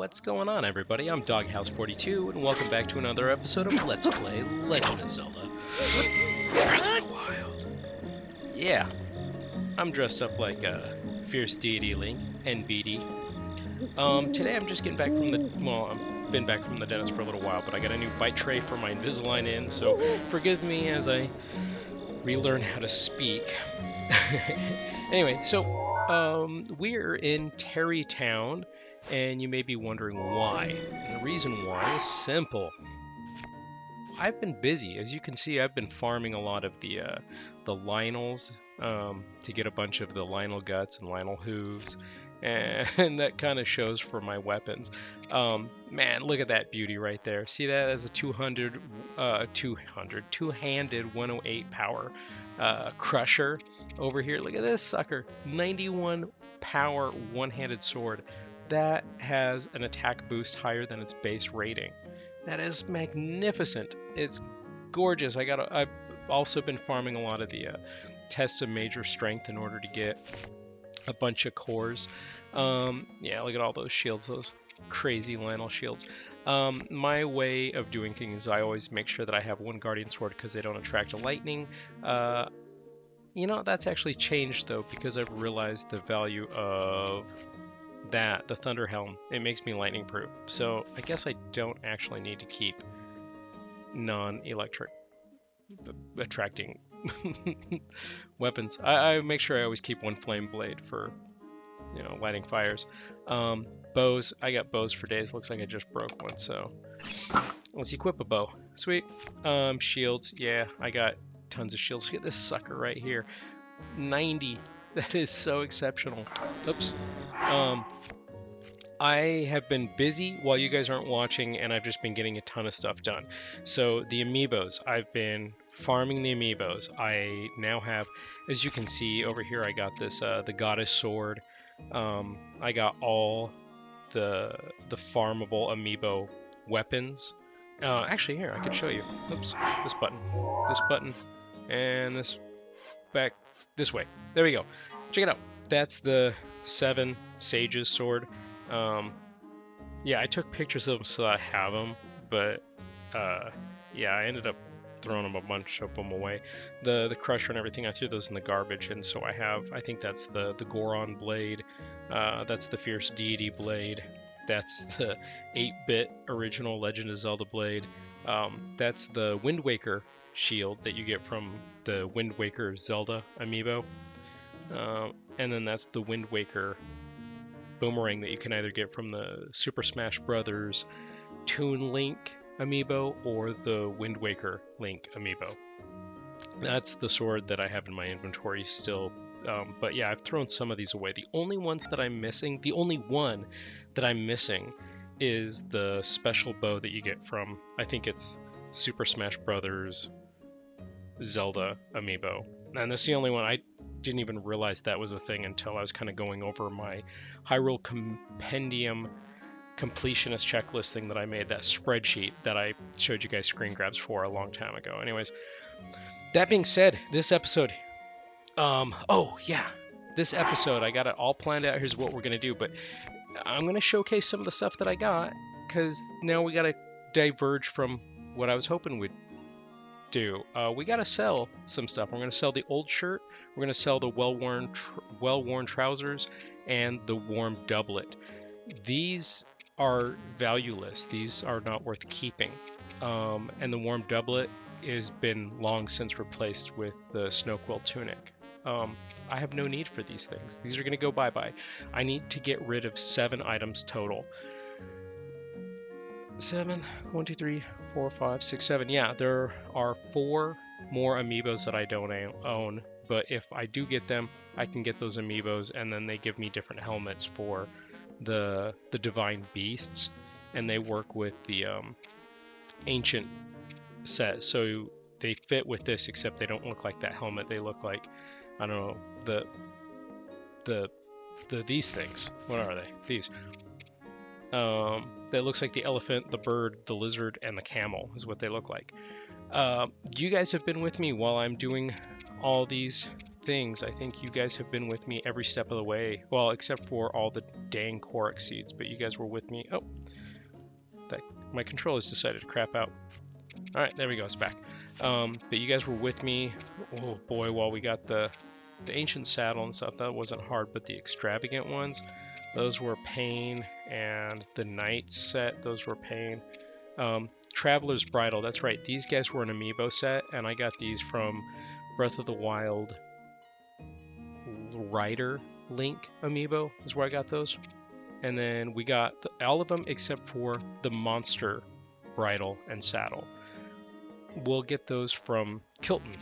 What's going on, everybody? I'm Doghouse42, and welcome back to another episode of Let's Play Legend of Zelda Breath of the Wild. Yeah, I'm dressed up like a Fierce Deity Link, NBD. Today I'm just getting back from I've been back from the dentist for a little while, but I got a new bite tray for my Invisalign in, so forgive me as I relearn how to speak. Anyway, so we're in Tarrey Town, and you may be wondering why. And the reason why is simple. I've been busy. As you can see, I've been farming a lot of the Lionels to get a bunch of the Lionel guts and Lionel hooves, and that kind of shows for my weapons. Man, look at that beauty right there. See that as a 200, two-handed 108 power crusher over here. Look at this sucker, 91 power one-handed sword. That has an attack boost higher than its base rating. That is magnificent. It's gorgeous. I've also been farming a lot of the tests of major strength in order to get a bunch of cores. Yeah, look at all those shields, those crazy Lionel shields. My way of doing things is I always make sure that I have one Guardian Sword because they don't attract lightning. You know, that's actually changed though, because I've realized the value of the Thunder Helm. It makes me lightning proof, so I guess I don't actually need to keep non-electric attracting weapons. I make sure I always keep one flame blade for, you know, lighting fires. Bows, I got bows for days. Looks like I just broke one, so let's equip a bow. Sweet. Shields, yeah, I got tons of shields. Look at this sucker right here, 90. That is so exceptional. Oops. I have been busy while you guys aren't watching, and I've just been getting a ton of stuff done. So the Amiibos, I've been farming the Amiibos. I now have, as you can see over here, I got this the Goddess Sword. I got all the farmable Amiibo weapons. Actually, here I could show you. Oops, this button, and this back this way. There we go. Check it out. That's the 7 Sages sword. Yeah, I took pictures of them so that I have them, but yeah, I ended up throwing them a bunch of them away. The crusher and everything, I threw those in the garbage, and so I think that's the Goron blade, that's the Fierce Deity blade, that's the 8-bit original Legend of Zelda blade, that's the Wind Waker shield that you get from the Wind Waker Zelda amiibo, and then that's the Wind Waker boomerang that you can either get from the Super Smash Brothers Toon Link amiibo or the Wind Waker Link amiibo. That's the sword that I have in my inventory still, but yeah, I've thrown some of these away. The only one that I'm missing is the special bow that you get from, I think it's Super Smash Brothers Zelda amiibo, and that's the only one. I didn't even realize that was a thing until I was kind of going over my Hyrule Compendium completionist checklist thing that I made, that spreadsheet that I showed you guys screen grabs for a long time ago. Anyways, that being said, this episode, this episode, I got it all planned out. Here's what we're gonna do, but I'm gonna showcase some of the stuff that I got, because now we gotta diverge from what I was hoping we'd do. We gotta sell some stuff. We're gonna sell the old shirt, we're gonna sell the well-worn trousers, and the warm doublet. These are valueless. These are not worth keeping. And the warm doublet has been long since replaced with the Snowquill tunic. I have no need for these things. These are gonna go bye-bye. I need to get rid of 7 items total. 7, 1, 2, 3, 4, 5, 6, 7. Yeah, there are 4 more amiibos that I don't own, but if I do get them, I can get those amiibos, and then they give me different helmets for the divine beasts, and they work with the ancient set, so they fit with this, except they don't look like that helmet. They look like, I don't know, these things. What are they? These. That looks like the elephant, the bird, the lizard, and the camel is what they look like. You guys have been with me while I'm doing all these things, I think you guys have been with me every step of the way. Well, except for all the dang Korok seeds, but you guys were with me. Oh, my controller's decided to crap out. All right, there we go, it's back. But you guys were with me, oh boy, while we got the ancient saddle and stuff. That wasn't hard, but the extravagant ones, those were pain, and the knight set, those were pain. Traveler's Bridle, that's right, these guys were an amiibo set, and I got these from Breath of the Wild Rider Link amiibo is where I got those. And then we got all of them except for the monster bridle and saddle. We'll get those from Kilton.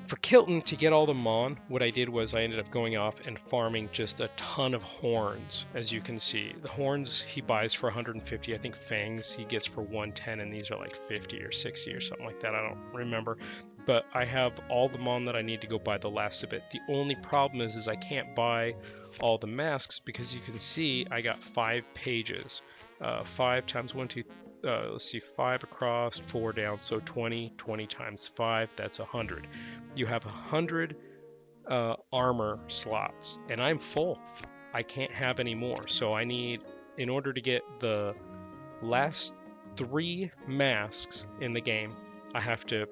For Kilton, to get all the Mon, what I did was I ended up going off and farming just a ton of horns, as you can see. The horns he buys for 150, I think Fangs he gets for 110, and these are like 50 or 60 or something like that, I don't remember. But I have all the Mon that I need to go buy the last of it. The only problem is I can't buy all the masks because you can see I got 5 pages. 5 times 1, 2, let's see, 5 across, 4 down, so 20 times 5, that's 100. You have 100 armor slots, and I'm full. I can't have any more, so I need, in order to get the last 3 masks in the game, I have to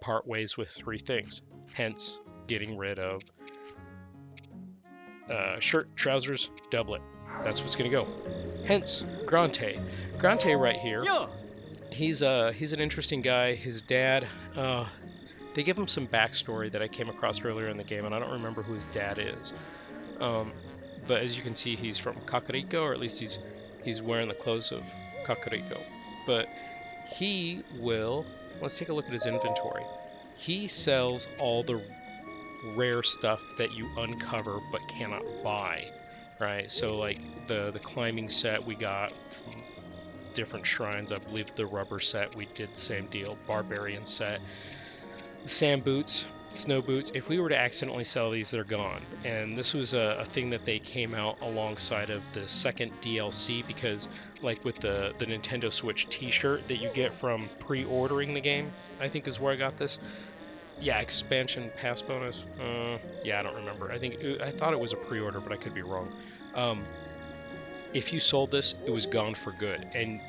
part ways with 3 things, hence getting rid of shirt, trousers, doublet. That's what's gonna go. Hence Grante. Grante right here. He's an interesting guy. His dad, they give him some backstory that I came across earlier in the game, and I don't remember who his dad is. But as you can see, he's from Kakariko, or at least he's wearing the clothes of Kakariko. But he will, let's take a look at his inventory. He sells all the rare stuff that you uncover but cannot buy, right? So like the climbing set we got from different shrines. I believe the rubber set, we did the same deal. Barbarian set. The sand boots, snow boots. If we were to accidentally sell these, they're gone. And this was a thing that they came out alongside of the second DLC, because like with the Nintendo Switch t-shirt that you get from pre-ordering the game, I think is where I got this. Yeah, expansion pass bonus. Yeah, I don't remember. I thought it was a pre-order, but I could be wrong. If you sold this, it was gone for good. And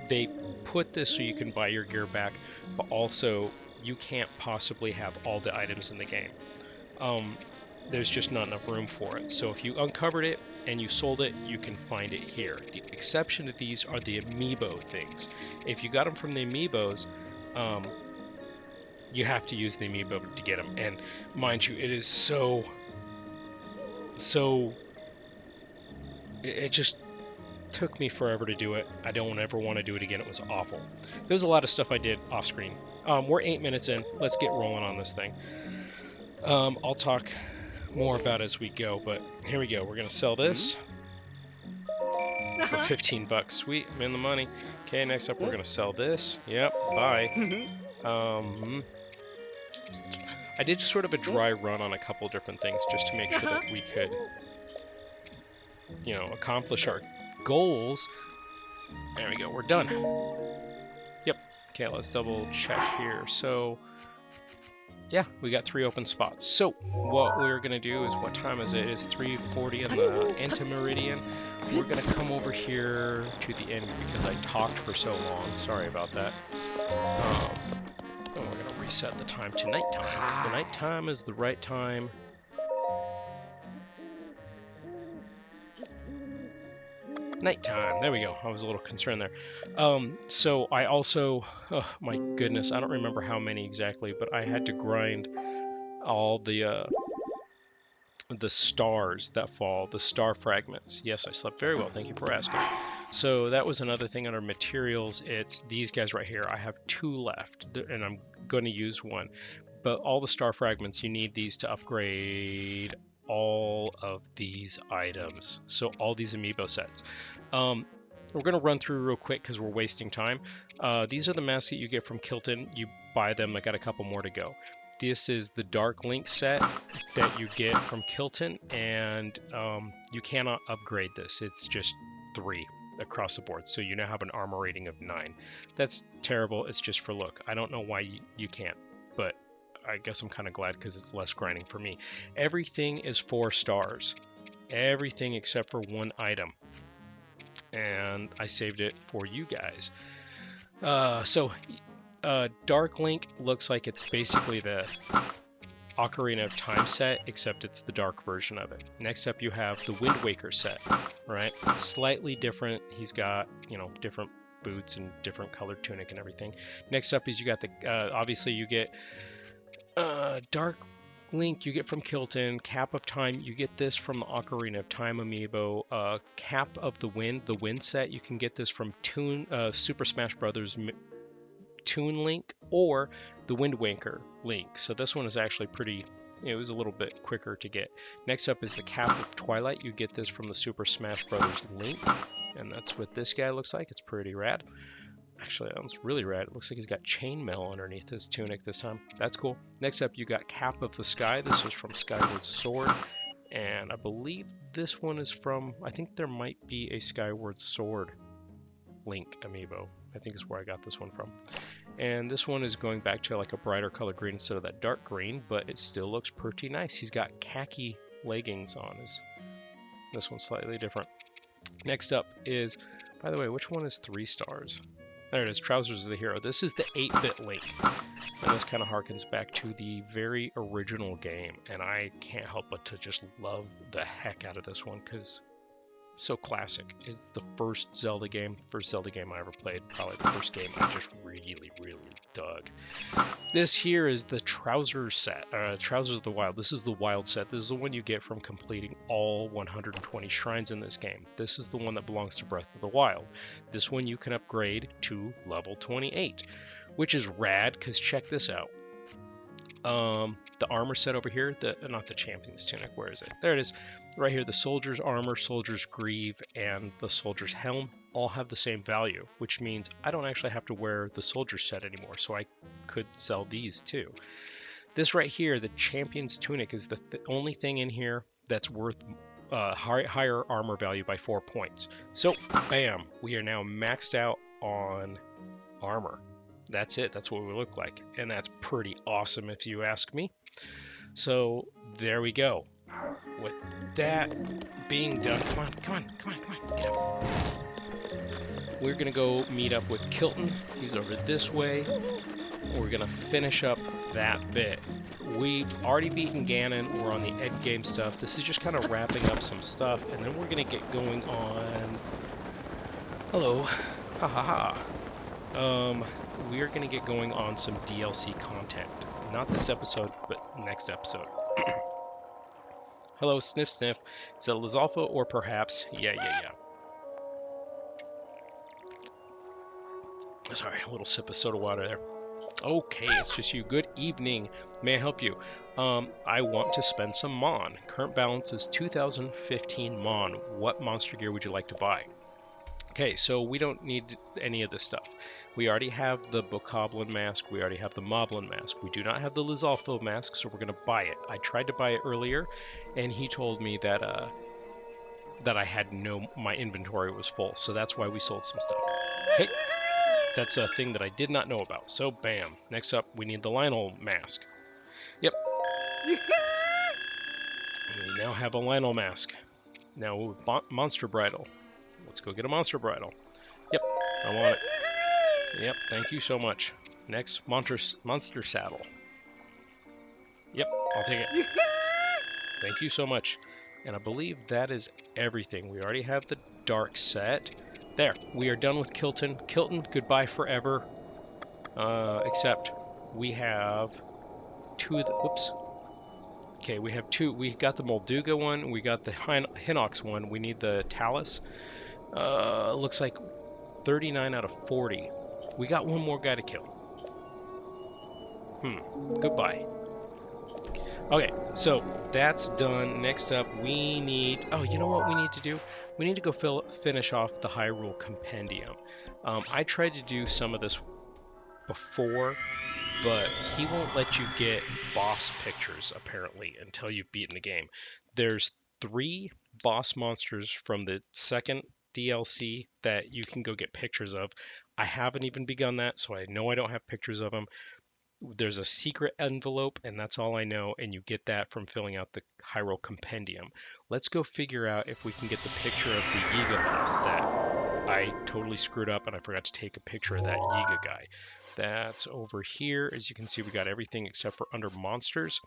they put this so you can buy your gear back, but also you can't possibly have all the items in the game. There's just not enough room for it. So if you uncovered it and you sold it, you can find it here. The exception to these are the amiibo things. If you got them from the amiibos, you have to use the amiibo to get them. And mind you, it is so it just took me forever to do it. I don't ever want to do it again. It was awful. There's a lot of stuff I did off screen. We're 8 minutes in. Let's get rolling on this thing. I'll talk more about it as we go, but here we go. We're going to sell this for 15 bucks. Sweet, I'm in the money. Okay, next up we're going to sell this. Yep, bye. I did sort of a dry run on a couple different things just to make sure that we could, accomplish our goals. There we go, we're done. Yep. Okay, let's double check here. So, yeah, we got 3 open spots. So, what we're going to do is, what time is it? It's 3:40 in the Antimeridian. We're going to come over here to the end because I talked for so long. Sorry about that. We're going to reset the time to nighttime, because the nighttime is the right time. Nighttime, there we go. I was a little concerned there. So I also, oh my goodness, I don't remember how many exactly, but I had to grind all the stars that fall, the star fragments. Yes, I slept very well, thank you for asking. So that was another thing under materials. It's these guys right here. I have 2 left, and I'm going to use 1. But all the star fragments, you need these to upgrade all of these items. So all these amiibo sets. We're going to run through real quick because we're wasting time. These are the masks that you get from Kilton. You buy them. I got a couple more to go. This is the Dark Link set that you get from Kilton, and you cannot upgrade this. It's just 3 across the board. So you now have an armor rating of 9. That's terrible. It's just for look. I don't know why you can't, but I guess I'm kind of glad because it's less grinding for me. Everything is 4 stars. Everything except for one item. And I saved it for you guys. Dark Link looks like it's basically the Ocarina of Time set, except it's the dark version of it. Next up, you have the Wind Waker set, right? Slightly different. He's got, different boots and different colored tunic and everything. Next up is you got the, obviously you get Dark Link, you get from Kilton. Cap of Time, you get this from the Ocarina of Time amiibo. Cap of the Wind set, you can get this from Super Smash Bros. Toon Link or the Wind Waker Link. So this one is actually pretty, it was a little bit quicker to get. Next up is the Cap of Twilight. You get this from the Super Smash Bros. Link, and that's what this guy looks like. It's pretty rad. Actually, that one's really rad. It looks like he's got chainmail underneath his tunic this time. That's cool. Next up, you got Cap of the Sky. This is from Skyward Sword, and I believe this one is from, I think there might be a Skyward Sword Link amiibo. I think is where I got this one from. And this one is going back to like a brighter color green instead of that dark green, but it still looks pretty nice. He's got khaki leggings on. This one's slightly different. Next up is, by the way, which one is 3 stars? There it is, Trousers of the Hero. This is the 8-bit Link. And this kind of harkens back to the very original game. And I can't help but to just love the heck out of this one because so classic. It's the first Zelda game I ever played. Probably the first game I just really, really dug. This here is the Trousers set. Trousers of the Wild. This is the Wild set. This is the one you get from completing all 120 shrines in this game. This is the one that belongs to Breath of the Wild. This one you can upgrade to level 28, which is rad because check this out. The armor set over here, not the Champion's Tunic, where is it? There it is. Right here, the Soldier's Armor, Soldier's Greave, and the Soldier's Helm all have the same value, which means I don't actually have to wear the Soldier's set anymore, so I could sell these too. This right here, the Champion's Tunic, is the only thing in here that's worth higher armor value by 4 points. So, bam, we are now maxed out on armor. That's it. That's what we look like. And that's pretty awesome if you ask me. So there we go. With that being done, come on, get up. We're going to go meet up with Kilton. He's over this way. We're going to finish up that bit. We've already beaten Ganon. We're on the end game stuff. This is just kind of wrapping up some stuff. And then we're going to get going on... Hello. Ha ha ha. We are going to get going on some DLC content. Not this episode, but next episode. Hello, Sniff Sniff. Is it Lizalfa or perhaps? Yeah. Sorry, a little sip of soda water there. Okay, it's just you. Good evening. May I help you? I want to spend some Mon. Current balance is 2015 Mon. What monster gear would you like to buy? Okay, so we don't need any of this stuff. We already have the Bokoblin mask. We already have the Moblin mask. We do not have the Lizalfo mask, so we're going to buy it. I tried to buy it earlier, and he told me that I had my inventory was full, so that's why we sold some stuff. Hey, that's a thing that I did not know about. So, bam. Next up, we need the Lionel mask. Yep. We now have a Lionel mask. Now, Monster Bridle. Let's go get a Monster Bridle. Yep, I want it. Yep, thank you so much. Next, Monster Saddle. Yep, I'll take it. Thank you so much. And I believe that is everything. We already have the Dark set. There, we are done with Kilton. Kilton, goodbye forever. Except we have two of the... Whoops. Okay, we have two. We got the Molduga one. We got the Hinox one. We need the Talus. Looks like 39 out of 40. We got one more guy to kill. Goodbye. Okay, so that's done. Next up, we need... Oh, you know what we need to do? We need to go finish off the Hyrule Compendium. I tried to do some of this before, but he won't let you get boss pictures, apparently, until you've beaten the game. There's 3 boss monsters from the second DLC that you can go get pictures of. I haven't even begun that, so I know I don't have pictures of them. There's a secret envelope, and that's all I know, and you get that from filling out the Hyrule Compendium. Let's go figure out if we can get the picture of the Yiga boss that I totally screwed up, and I forgot to take a picture of that Yiga guy. That's over here. As you can see, we got everything except for under monsters.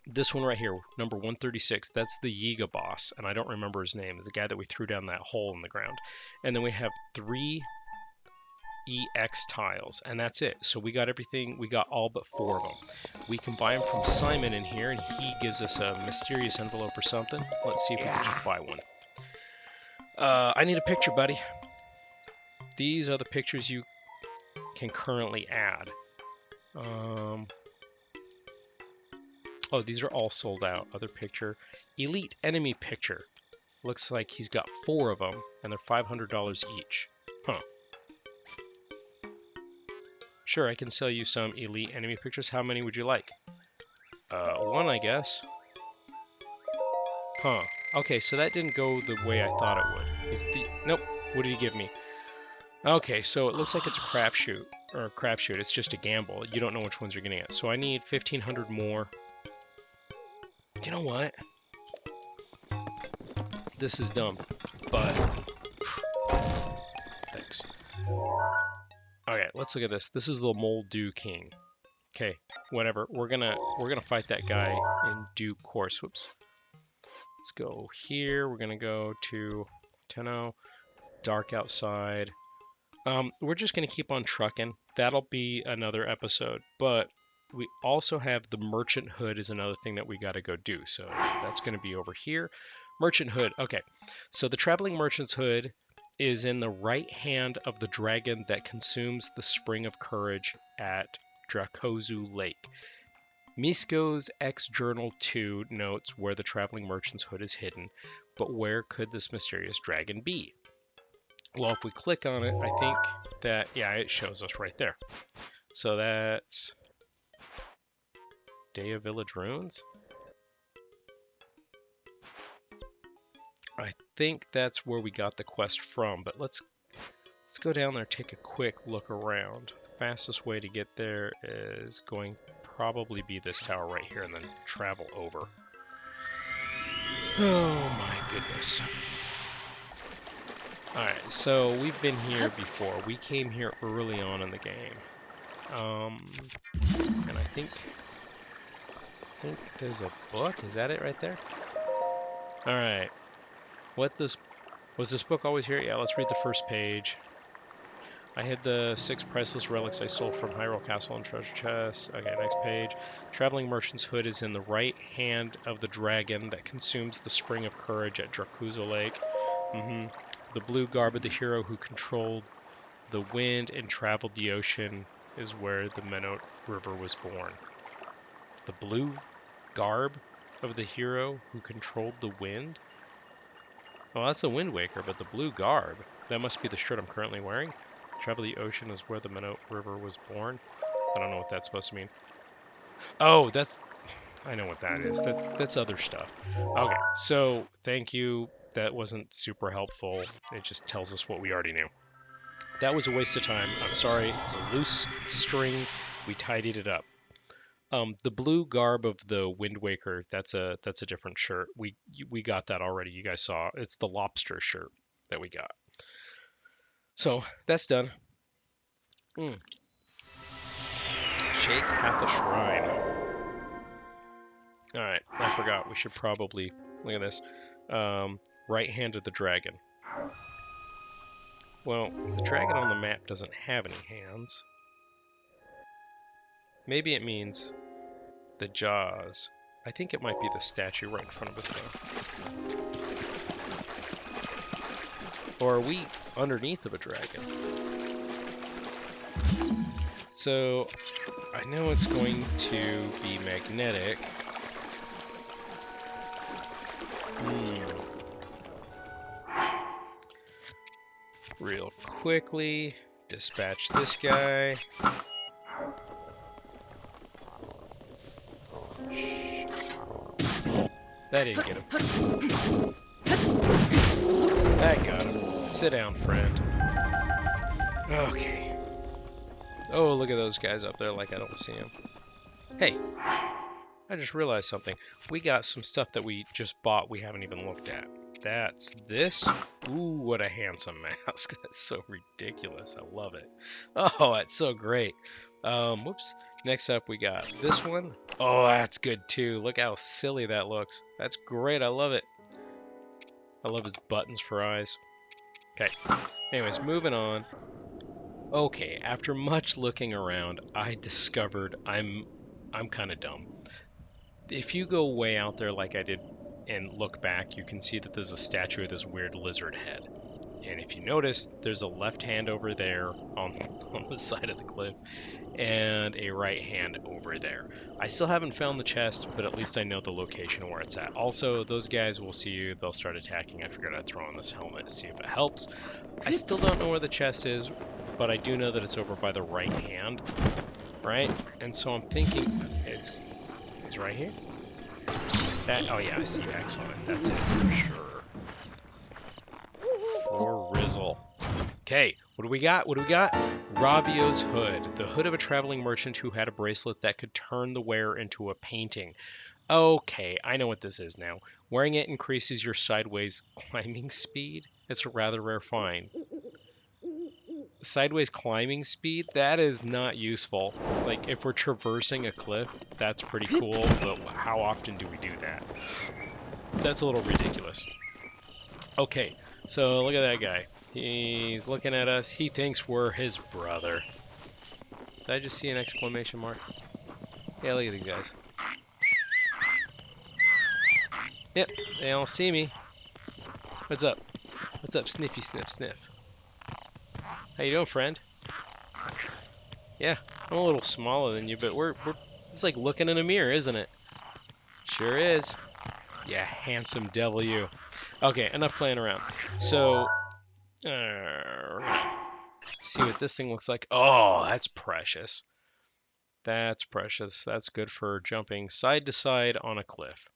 This one right here, number 136, that's the Yiga boss, and I don't remember his name. It's the guy that we threw down that hole in the ground. And then we have 3 EX tiles, and that's it. So we got everything, we got all but 4 of them. We can buy them from Symin in here, and he gives us a mysterious envelope or something. Let's see if we can just buy one. I need a picture, buddy. These are the pictures you can currently add. Oh, these are all sold out. Other picture. Elite enemy picture. Looks like he's got 4 of them, and they're $500 each. Huh. Sure, I can sell you some elite enemy pictures. How many would you like? 1, I guess. Huh. Okay, so that didn't go the way I thought it would. Nope. What did he give me? Okay, so it looks like it's a crapshoot. Or a crapshoot. It's just a gamble. You don't know which ones you're going to get. So I need 1,500 more. You know what? This is dumb, but thanks. Okay, let's look at this. This is the Moldu King. Okay, whatever. We're gonna fight that guy in due course. Whoops. Let's go here. We're gonna go to Hateno. Dark outside. We're just gonna keep on trucking. That'll be another episode, but we also have the Merchant Hood is another thing that we got to go do. So that's going to be over here. Merchant Hood. Okay. So the Traveling Merchant's Hood is in the right hand of the dragon that consumes the Spring of Courage at Dracozu Lake. Misko's X Journal 2 notes where the Traveling Merchant's Hood is hidden, but where could this mysterious dragon be? Well, if we click on it, I think that, yeah, it shows us right there. So that's Daya Village Ruins? I think that's where we got the quest from, but let's go down there, take a quick look around. The fastest way to get there is going to probably be this tower right here and then travel over. Oh my goodness. Alright, so we've been here before. We came here early on in the game. And I think there's a book. Is that it right there? Alright. Was this book always here? Yeah, let's read the first page. I had the 6 priceless relics I stole from Hyrule Castle and treasure chest. Okay, next page. Traveling Merchant's Hood is in the right hand of the dragon that consumes the Spring of Courage at Dracozu Lake. The blue garb of the hero who controlled the wind and traveled the ocean is where the Minot River was born. The blue garb of the hero who controlled the wind? Well, that's the Wind Waker, but the blue garb, that must be the shirt I'm currently wearing. Travel the ocean is where the Minot River was born. I don't know what that's supposed to mean. Oh, I know what that is. That's other stuff. Okay, so thank you. That wasn't super helpful. It just tells us what we already knew. That was a waste of time. I'm sorry. It's a loose string. We tidied it up. The blue garb of the Wind Waker, that's a different shirt. We got that already. You guys saw. It's the lobster shirt that we got. So that's done. SHAE KATHA Shrine. Alright, I forgot. We should probably look at this. Right hand of the dragon. Well, the dragon on the map doesn't have any hands. Maybe it means the jaws. I think it might be the statue right in front of us though. Or are we underneath of a dragon? So, I know it's going to be magnetic. Real quickly, dispatch this guy. That didn't get him. That got him. Sit down, friend. Okay. Oh, look at those guys up there like I don't see them. Hey, I just realized something. We got some stuff that we just bought we haven't even looked at. That's this. Ooh, what a handsome mask. That's so ridiculous. I love it. Oh, that's so great. Whoops. Next up, we got this one. Oh, that's good too. Look how silly that looks. That's great. I love it. I love his buttons for eyes. Okay. Anyways, moving on. Okay, after much looking around, I discovered I'm kind of dumb. If you go way out there like I did and look back, you can see that there's a statue of this weird lizard head. And if you notice, there's a left hand over there on the side of the cliff and a right hand over there. I still haven't found the chest, but at least I know the location where it's at. Also, those guys will see you, they'll start attacking. I figured I'd throw on this helmet to see if it helps. I still don't know where the chest is, but I do know that it's over by the right hand, right? And so I'm thinking it's right here. Oh yeah, I see X on it. That's it for sure. For Rizzle. Okay, what do we got? What do we got? Ravio's hood. The hood of a traveling merchant who had a bracelet that could turn the wearer into a painting. Okay, I know what this is now. Wearing it increases your sideways climbing speed. It's a rather rare find. Sideways climbing speed? That is not useful. Like, if we're traversing a cliff, that's pretty cool, but how often do we do that? That's a little ridiculous. Okay, so look at that guy. He's looking at us. He thinks we're his brother. Did I just see an exclamation mark? Yeah, look at these guys. Yep, they all see me. What's up? What's up, sniffy sniff sniff? How you doing, friend? Yeah, I'm a little smaller than you, but we're it's like looking in a mirror, isn't it? Sure is. Yeah, handsome devil you. Okay, enough playing around. So, we're gonna see what this thing looks like. Oh, that's precious. That's precious. That's good for jumping side to side on a cliff.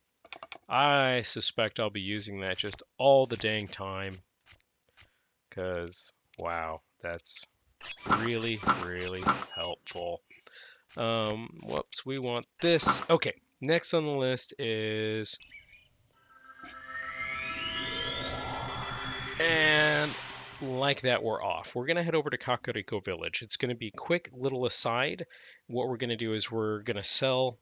I suspect I'll be using that just all the dang time. Because, wow, that's really, really helpful. Whoops, we want this. Okay, next on the list is... And like that, we're off. We're going to head over to Kakariko Village. It's going to be a quick little aside. What we're going to do is we're going to sell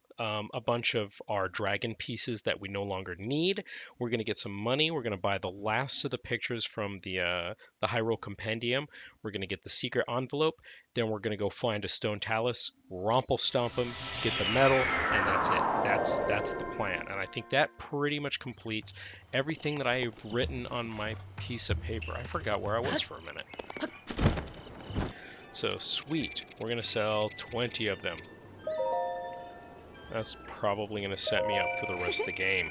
a bunch of our dragon pieces that we no longer need. We're going to get some money. We're going to buy the last of the pictures from the Hyrule Compendium. We're going to get the secret envelope. Then we're going to go find a stone talus, romple stomp them, get the medal, and that's it. That's the plan. And I think that pretty much completes everything that I've written on my piece of paper. I forgot where I was for a minute. So, sweet. We're going to sell 20 of them. That's probably going to set me up for the rest of the game.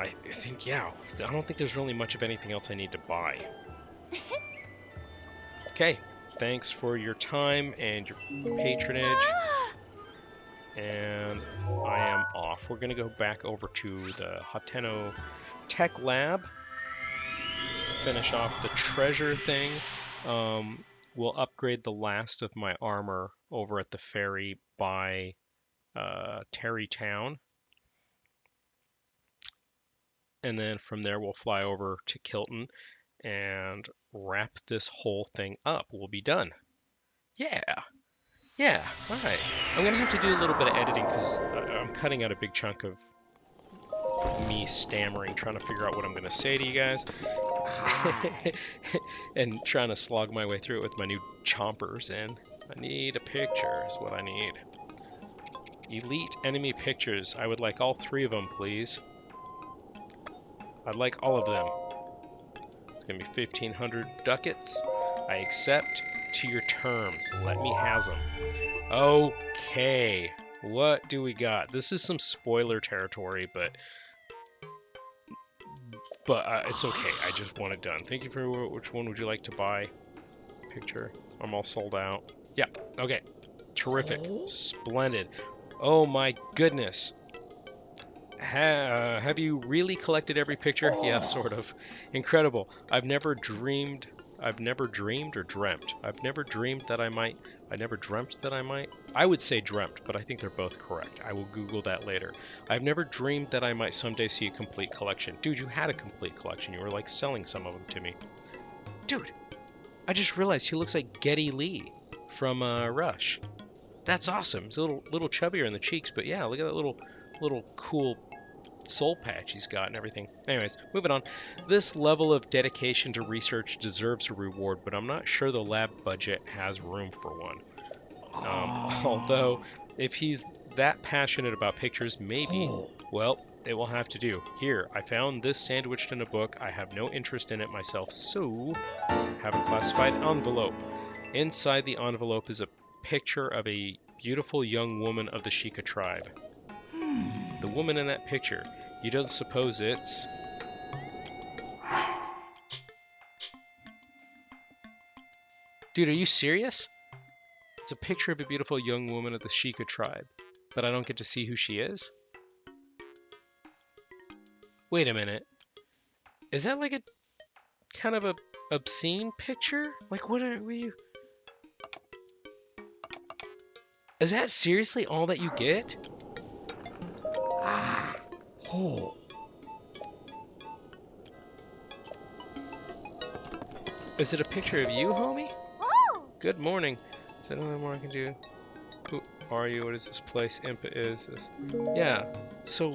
I think, yeah, I don't think there's really much of anything else I need to buy. Okay, thanks for your time and your patronage. And I am off. We're going to go back over to the Hateno Tech Lab. Finish off the treasure thing. We'll upgrade the last of my armor over at the ferry by Tarrey Town. And then from there we'll fly over to Kilton and wrap this whole thing up. We'll be done. Yeah. Yeah, alright. I'm going to have to do a little bit of editing because I'm cutting out a big chunk of me stammering, trying to figure out what I'm going to say to you guys. And trying to slog my way through it with my new chompers in. I need a picture is what I need. Elite enemy pictures. I would like all 3 of them, please. I'd like all of them. It's going to be 1,500 ducats. I accept to your terms. Let me has them. Okay. What do we got? This is some spoiler territory, but it's okay. I just want it done. Thank you for which one would you like to buy? Picture. I'm all sold out. Yeah. Okay. Terrific. Splendid. Oh my goodness. Have you really collected every picture? Yeah, sort of. Incredible. I've never dreamed I've never dreamed or dreamt. I've never dreamed that I might. I never dreamt that I might. I would say dreamt, but I think they're both correct. I will Google that later. I've never dreamed that I might someday see a complete collection. Dude, you had a complete collection. You were like selling some of them to me. Dude, I just realized he looks like Geddy Lee from Rush. That's awesome. He's a little chubbier in the cheeks, but yeah, look at that little cool soul patch he's got and everything. Anyways, moving on. This level of dedication to research deserves a reward, but I'm not sure the lab budget has room for one. Although, if he's that passionate about pictures, maybe, well, it will have to do. Here, I found this sandwiched in a book. I have no interest in it myself, so have a classified envelope. Inside the envelope is a picture of a beautiful young woman of the Sheikah tribe. The woman in that picture, you don't suppose it's... Dude, are you serious? It's a picture of a beautiful young woman of the Sheikah tribe, but I don't get to see who she is? Wait a minute. Is that like a kind of a obscene picture? Like, what are you... Is that seriously all that you get? Is it a picture of you, homie? Good morning. Is there anything more I can do? Who are you? What is this place? Impa is this? Yeah. So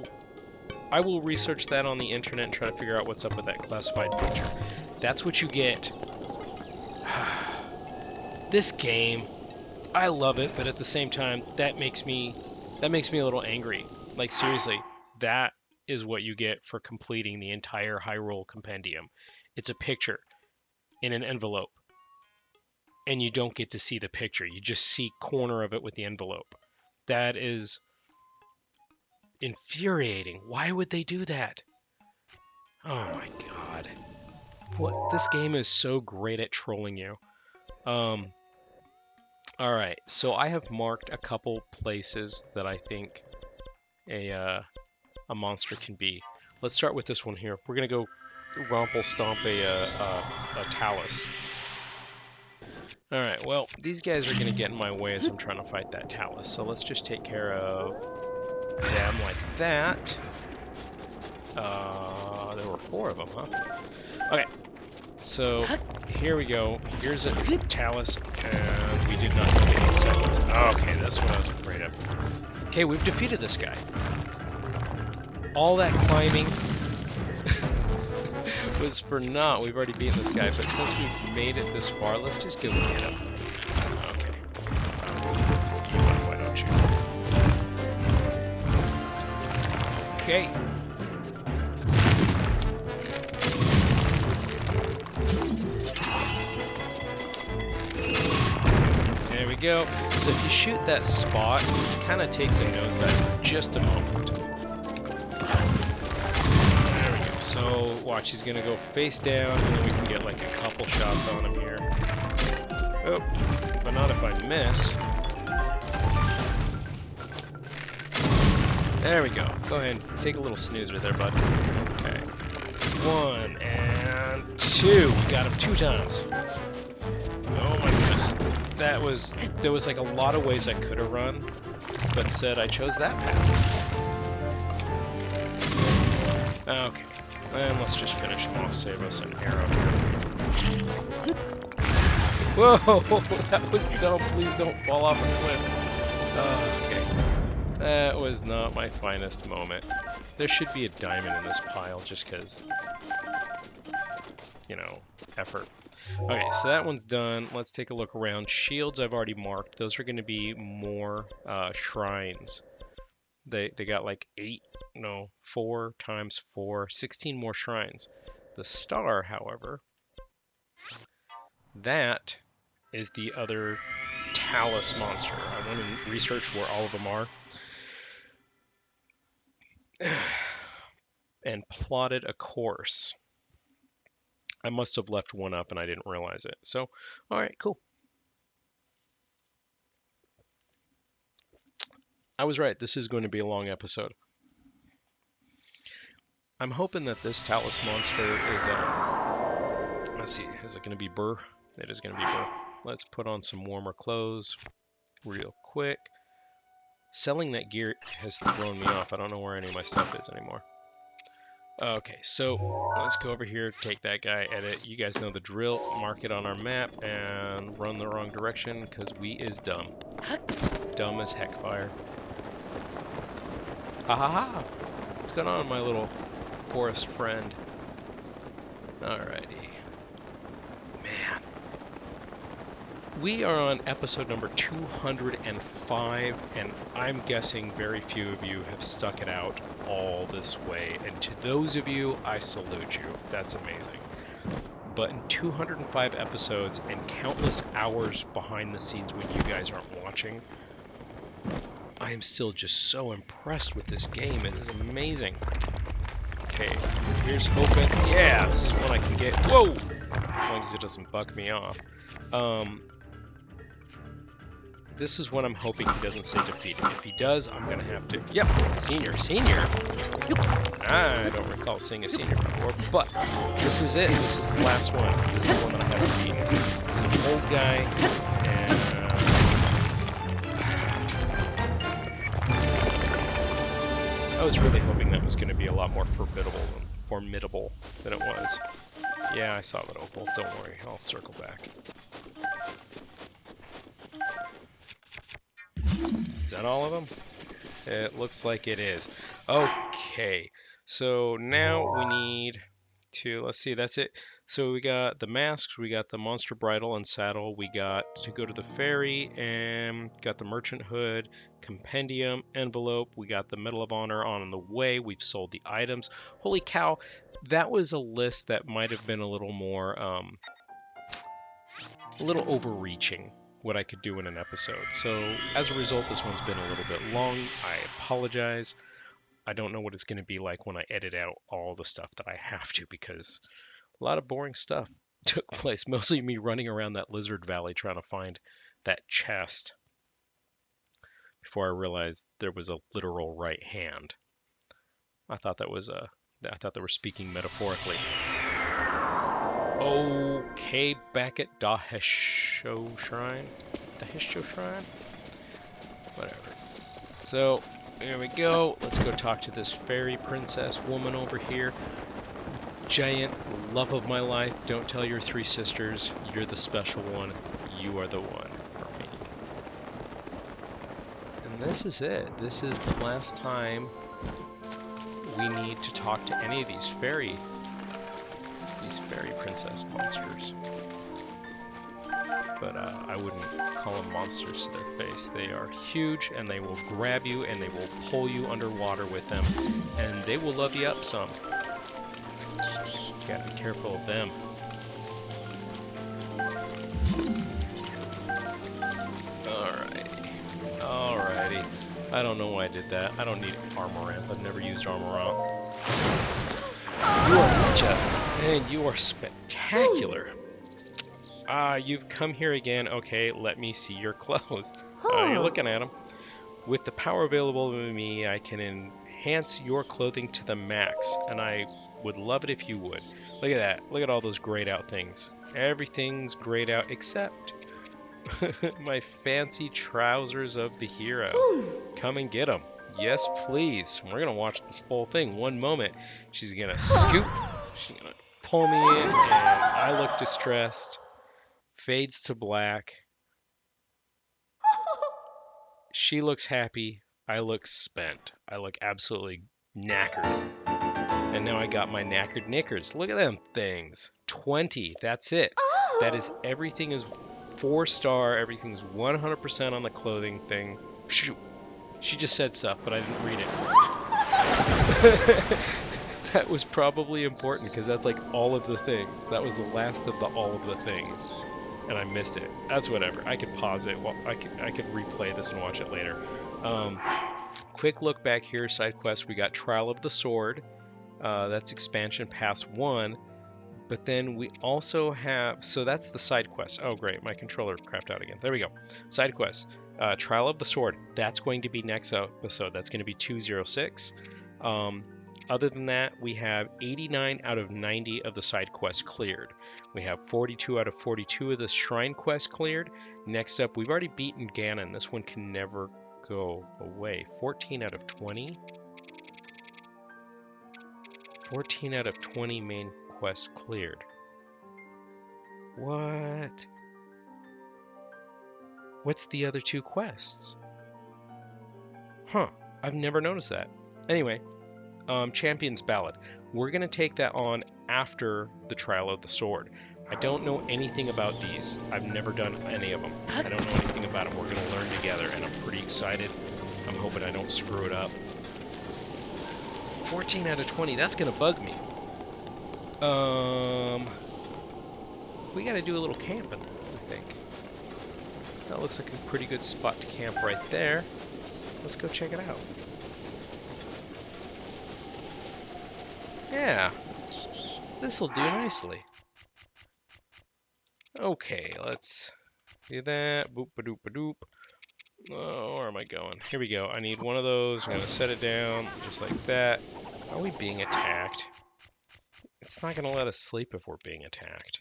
I will research that on the internet and try to figure out what's up with that classified picture. That's what you get. This game, I love it, but at the same time, that makes me a little angry. Like, seriously, that is what you get for completing the entire Hyrule Compendium. It's a picture in an envelope, and you don't get to see the picture. You just see corner of it with the envelope. That is infuriating. Why would they do that? Oh my god. What? This game is so great at trolling you. Alright, so I have marked a couple places that I think a monster can be. Let's start with this one here. We're gonna go romple stomp a Talus. Alright, well, these guys are gonna get in my way as I'm trying to fight that Talus, so let's just take care of them like that. There were 4 of them, huh? Okay, so here we go. Here's a Talus, and we did not get any seconds. Okay, that's what I was afraid of. Okay, we've defeated this guy. All that climbing was for naught. We've already beaten this guy, but since we've made it this far, let's just go get him. Okay. Why don't you? Okay. There we go. So if you shoot that spot, it kind of takes a nosedive for just a moment. There we go. So watch, he's gonna go face down, and then we can get like a couple shots on him here. Oh, but not if I miss. There we go. Go ahead and take a little snoozer there, bud. Okay. 1 and 2. We got him 2 times. Oh my goodness. There was like a lot of ways I could have run, but instead I chose that path. Okay. And let's just finish him off. Save us an arrow here. Whoa! That was dumb. Please don't fall off a cliff. Okay. That was not my finest moment. There should be a diamond in this pile just because, you know, effort. Okay, so that one's done. Let's take a look around. Shields I've already marked. Those are going to be more shrines. They got like 4 times 4, 16 more shrines. The star, however, that is the other Talus monster. I went and researched where all of them are and plotted a course. I must have left one up and I didn't realize it. So, alright, cool. I was right. This is going to be a long episode. I'm hoping that this Talus monster is Let's see. Is it going to be Burr? It is going to be Burr. Let's put on some warmer clothes real quick. Selling that gear has thrown me off. I don't know where any of my stuff is anymore. Okay, so let's go over here, take that guy, edit. You guys know the drill. Mark it on our map and run the wrong direction because we is dumb. Dumb as heck fire. Ha ha ha! What's going on, my little forest friend? Alrighty. Man. We are on episode number 205, and I'm guessing very few of you have stuck it out all this way. And to those of you, I salute you. That's amazing. But in 205 episodes and countless hours behind the scenes when you guys aren't watching, I am still just so impressed with this game. It is amazing. Okay, here's hoping. Yeah, this is one I can get. Whoa! As long as it doesn't bug me off. This is what I'm hoping he doesn't say defeated. If he does, I'm gonna have to. Yep, senior. I don't recall seeing a senior before, but this is it. This is the last one. This is the one that I haven't beaten. He's an old guy, and I was really hoping that was going to be a lot more formidable than it was. Yeah, I saw that opal. Don't worry, I'll circle back. Is that all of them? It looks like it is. Okay, so now we need to, let's see, that's it. So we got the masks, we got the monster bridle and saddle, we got to go to the ferry, and got the merchant hood, compendium, envelope, we got the Medal of Honor on the way, we've sold the items. Holy cow, that was a list that might have been a little more, a little overreaching what I could do in an episode. So as a result, this one's been a little bit long. I apologize. I don't know what it's going to be like when I edit out all the stuff that I have to, because a lot of boring stuff took place. Mostly me running around that lizard valley trying to find that chest before I realized there was a literal right hand. I thought they were speaking metaphorically. Okay, back at Dahisho Shrine. Whatever. So, here we go. Let's go talk to this fairy princess woman over here. Giant love of my life. Don't tell your three sisters. You're the special one. You are the one for me. And this is it. This is the last time we need to talk to any of these fairy princess monsters. But I wouldn't call them monsters to their face. They are huge, and they will grab you, and they will pull you underwater with them, and they will love you up some. Gotta be careful of them. Alrighty. I don't know why I did that. I don't need armor ramp. I've never used armor ramp. You are ninja, and you are spectacular. You've come here again. Okay, let me see your clothes. You're looking at them. With the power available to me, I can enhance your clothing to the max, and I would love it if you would. Look at that. Look at all those grayed out things. Everything's grayed out except my fancy trousers of the hero. Come and get them. Yes, please. We're going to watch this whole thing. One moment, she's going to scoop. She's going to pull me in, and I look distressed. Fades to black. She looks happy. I look spent. I look absolutely knackered. And now I got my knackered knickers. Look at them things. 20. That's it. That is, everything is 4-star. Everything's 100% on the clothing thing. Shoot. She just said stuff, but I didn't read it. That was probably important, because that's like all of the things. That was the last of the all of the things. And I missed it. That's whatever. I could pause it. Well, I could replay this and watch it later. Quick look back here. Side quest. We got Trial of the Sword. That's expansion pass 1. But then we also have, so that's the side quest. Oh great, my controller crapped out again. There we go. Side quest. Trial of the Sword. That's going to be next episode. That's going to be 206. Other than that, we have 89 out of 90 of the side quests cleared. We have 42 out of 42 of the shrine quests cleared. Next up, we've already beaten Ganon. This one can never go away. 14 out of 20. 14 out of 20 main quests cleared. What? What's the other two quests? Huh, I've never noticed that. Anyway, Champion's Ballad. We're going to take that on after the Trial of the Sword. I don't know anything about these. I've never done any of them. I don't know anything about them. We're going to learn together, and I'm pretty excited. I'm hoping I don't screw it up. 14 out of 20, that's going to bug me. We got to do a little camping, I think. That looks like a pretty good spot to camp right there. Let's go check it out. Yeah, this'll do nicely. Okay, let's do that. Boop ba doop ba doop. Oh, where am I going? Here we go. I need one of those. I'm gonna set it down just like that. Are we being attacked? It's not gonna let us sleep if we're being attacked.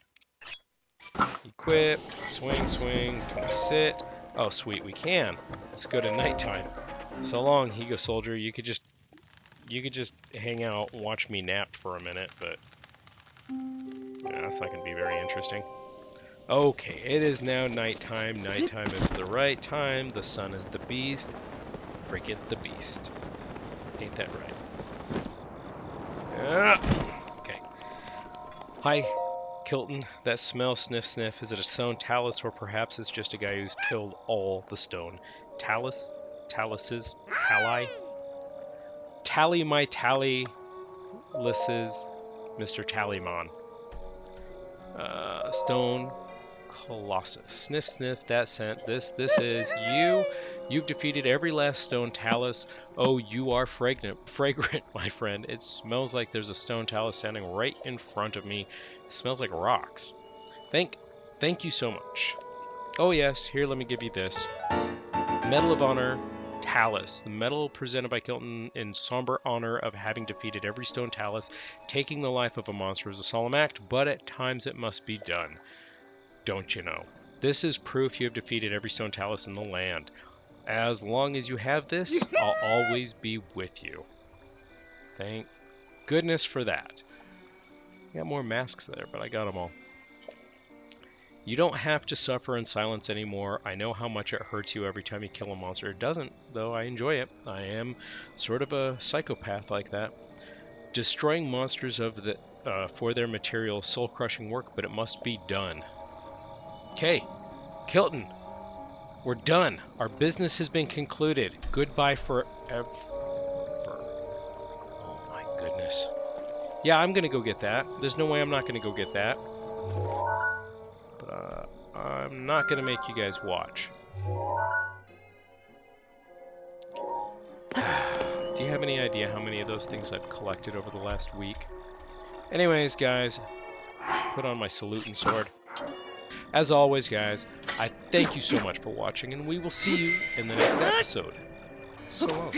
Equip, swing, swing. Can we sit? Oh, sweet, we can. Let's go to nighttime. So long, Higo Soldier. You could just hang out and watch me nap for a minute, but yeah, that's not going to be very interesting. Okay, it is now nighttime. Nighttime is the right time. The sun is the beast. Frickin' the beast. Ain't that right? Okay. Hi, Kilton. That smell, sniff, sniff. Is it a stone talus, or perhaps it's just a guy who's killed all the stone taluses? Tally? Tally my tally, lisses, Mr. Tallymon. Stone Colossus. Sniff, sniff, that scent. This is you. You've defeated every last stone talus. Oh, you are fragrant, my friend. It smells like there's a stone talus standing right in front of me. It smells like rocks. Thank you so much. Oh yes, here, let me give you this. Medal of Honor. Talus, the medal presented by Kilton in somber honor of having defeated every stone talus. Taking the life of a monster is a solemn act, but at times it must be done. Don't you know? This is proof you have defeated every stone talus in the land. As long as you have this, I'll always be with you. Thank goodness for that. Got more masks there, but I got them all. You don't have to suffer in silence anymore. I know how much it hurts you every time you kill a monster. It doesn't, though I enjoy it. I am sort of a psychopath like that. Destroying monsters for their material, soul-crushing work, but it must be done. Okay, Kilton, we're done. Our business has been concluded. Goodbye forever. Oh my goodness. Yeah, I'm gonna go get that. There's no way I'm not gonna go get that. I'm not going to make you guys watch. Do you have any idea how many of those things I've collected over the last week? Anyways, guys, let's put on my saluting sword. As always, guys, I thank you so much for watching, and we will see you in the next episode. So long.